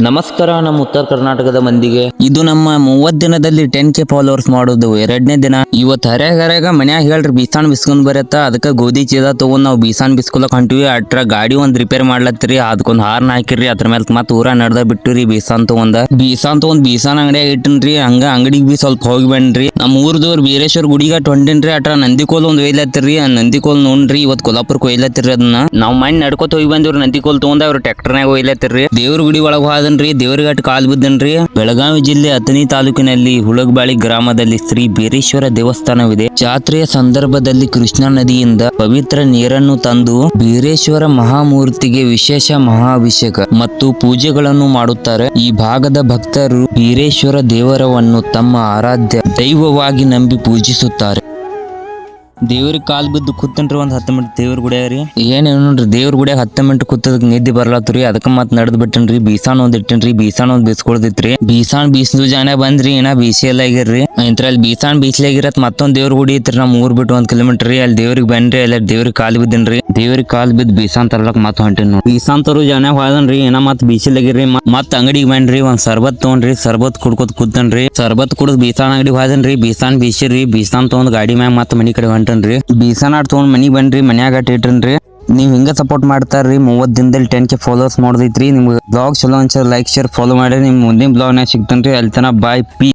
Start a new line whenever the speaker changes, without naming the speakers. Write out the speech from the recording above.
ನಮಸ್ಕಾರ ನಮ್ಮ ಉತ್ತರ ಕರ್ನಾಟಕದ ಮಂದಿಗೆ. ಇದು ನಮ್ಮ 30 ದಿನದಲ್ಲಿ 10K ಫಾಲೋವರ್ಸ್ ಮಾಡೋದು 2ನೇ ದಿನ. ಇವತ್ತು ಹರ್ಯಾಗ ಮನ್ಯಾಗ ಹೇಳ್ರಿ ಬೀಸಾನ್ ಬಿಸ್ಕೊಂಡ್ ಬರತ್ತ, ಅದಕ್ಕೆ ಗೋಧಿ ಚೀಲ ತಗೊಂಡ್ ನಾವು ಬೀಸಾನ್ ಬಿಸ್ಕೊಳಕ್ ಹೊಂಟಿವಿ. ಅಟ್ರ ಗಾಡಿ ಒಂದ್ ರಿಪೇರ್ ಮಾಡ್ಲತ್ರಿ, ಅದಕ್ಕೊಂದ್ ಹಾರ್ನ್ ಹಾಕಿರಿ, ಅದ್ರ ಮೇಲೆ ಮತ್ ಊರ ನಡ್ದ ಬಿಟ್ಟಿರಿ. ಬೀಸಾನ್ ತಗೊಂಡ್ ಬೀಸಾನ್ ಅಂಗಡಿಯಾಗ ಇಟ್ಟನ್ರಿ. ಹಂಗ ಅಂಗಡಿಗೆ ಬಿ ಸ್ವಲ್ಪ ಹೋಗಿ ಬನ್ರಿ. ನಮ್ಮ ಊರ್ದವ್ರು ಬೀರೇಶ್ವರ ಗುಡಿಗ ಹೊಂಟಿನ್ರಿ. ಅಟ್ರ ನಂದಿಕೋಲ್ ಒಂದ್ ಒಯ್ಲತ್ತಿರಿ. ನಂದಿಕೋಲ್ ನೋಡ್ರಿ, ಇವತ್ ಕೊಲ್ಲಾಪುರಕ್ಕೆ ಒಯ್ಲತ್ತಿರಿ. ಅದನ್ನ ನಾವು ಮಣ್ಣು ನಡ್ಕೋತ ಹೋಗಿ ಬಂದಿವ್ರಿ. ನಂದಿಕೋಲ್ ತಗೊಂಡ್ ಅವ್ರು ಟ್ರ್ಯಾಕ್ಟರ್ನಾಗ ಒಯ್ಲತ್ತಿರಿ. ದೇವ್ರ ಗುಡಿ ಒಳಗ್ ಹೋದನ್ರಿ, ದೇವ್ರಿಗಟ್ ಕಾಲ್ ಬಿದ್ದನ್ರಿ. ಬೆಳಗಾವಿ ಜಿಲ್ಲೆ ಅಥಣಿ ತಾಲೂಕಿನಲ್ಲಿ ಹುಳಗಬಾಳಿ ಗ್ರಾಮದಲ್ಲಿ ಶ್ರೀ ಬೀರೇಶ್ವರ ದೇವಸ್ಥಾನವಿದೆ. ಜಾತ್ರೆಯ ಸಂದರ್ಭದಲ್ಲಿ ಕೃಷ್ಣಾ ನದಿಯಿಂದ ಪವಿತ್ರ ನೀರನ್ನು ತಂದು ಬೀರೇಶ್ವರ ಮಹಾಮೂರ್ತಿಗೆ ವಿಶೇಷ ಮಹಾಭಿಷೇಕ ಮತ್ತು ಪೂಜೆಗಳನ್ನು ಮಾಡುತ್ತಾರೆ. ಈ ಭಾಗದ ಭಕ್ತರು ಬೀರೇಶ್ವರ ದೇವರವನ್ನು ತಮ್ಮ ಆರಾಧ್ಯ ದೈವವಾಗಿ ನಂಬಿ ಪೂಜಿಸುತ್ತಾರೆ. ದೇವ್ರಿಗೆ ಕಾಲ್ ಬಿದ್ದು ಕೂತನ್ರಿ ಒಂದ್ 10 ಮಿನಿಟ್ ದೇವ್ರ ಗುಡಿಯಾಗ್ರಿ. ಏನೇನು ನೋಡ್ರಿ, ದೇವ್ರ ಗುಡಿಯಾಗ 10 ಮಿನಿಟ್ ಕೂತದಕ್ ನಿದ್ದೆ ಬರ್ಲಾತ್ರಿ. ಅದಕ್ಕ ಮತ್ ನಡ್ದ್ ಬಿಟ್ಟನ್ರಿ. ಬೀಸಾನ್ ಒಂದ್ ಇಟ್ಟನ್ರಿ, ಬೀಸಾನ್ ಒಂದ್ ಬೀಸ್ಕೊಳ್ದಿತ್ರಿ. ಬೀಸಾನ್ ಬೀಸ್ದು ಜಾನ ಬಂದ್ರಿ, ಏನ ಬೀಸಿ ಎಲ್ಲ ಆಗಿರ್ರಿ. ಇಂತ್ರಲ್ಲಿ ಬೀಸಾನ್ ಬೀಸ್ಲಾಗಿರತ್ ಮತ್ತೊಂದ್ ದೇವ್ರ ಗುಡಿ ಐತ್ರಿ. ನಮ್ ಊರ್ ಬಿಟ್ಟು 1 ಕಿಲೋಮೀಟರ್ ರೀ. ಅಲ್ಲಿ ದೇವ್ರಿಗೆ ಬನ್ರಿ. ಎಲ್ಲ ದೇವ್ರಿಗೆ ಕಾಲ್ ಬಿದ್ದನ್ರಿ. ದೇವ್ರಿಗೆ ಕಾಲ್ ಬಿದ್ದು ಬೀಸಾನ್ ತರ್ಲಕ್ ಮತ್ ಹೊಂಟೇನ್ ನೋಡಿ. ಬೀಸಾನ್ ತರು ಜಾನ ಹೋದನ್ರಿ, ಏನ ಮತ್ ಬೀಸಿಲಾಗಿರ್ರಿ. ಮತ್ ಅಂಗಡಿಗೆ ಬನ್ರಿ, ಒಂದ್ ಸರ್ಬತ್ ತಗೊಂಡ್ರಿ. ಸರ್ಬತ್ ಕುಡ್ಕೋತ್ ಕೂತನ್ರಿ. ಸರ್ಬತ್ ಕುಡ್ದ್ ಬೀಸಾನ್ ಅಂಗಡಿ ಹೋದನ್ರಿ. ಬೀಸಾನ್ ಬೀಸಿರಿ. ಬೀಸಾನ್ ತಗೊಂಡ್ ಗಾಡಿ ಮ್ಯಾಗ ಮತ್ ಮನಿ ಕಡೆ ಹೊಂಟನ್ರಿ. ಬೀಸಾನ್ ಆಡ್ ತಗೊಂಡ್ ಮನಿಗ್ ಬನ್ರಿ. ಮನ್ಯಾಗ ಇಟ್ರನ್ರಿ. ನೀವ್ ಹಿಂಗ ಸಪೋರ್ಟ್ ಮಾಡ್ತಾರ್ರಿ. 30 ದಿನದಲ್ಲಿ 10K ಫಾಲೋವರ್ಸ್ ಮಾಡೋದೈತ್ರಿ. ನಿಮ್ಗೆ ಬ್ಲಾಗ್ ಚಲೋ ಅನ್ಸ ಲೈಕ್ ಶೇರ್ ಫಾಲೋ ಮಾಡಿ. ನಿಮ್ ಮುಂದಿನ ಬ್ಲಾಗ್ ನಾಗ ಸಿಗ್ತನ್ರಿ. ಅಲ್ಲಿ ತನ ಬಾಯ್ ಪೀಸ್.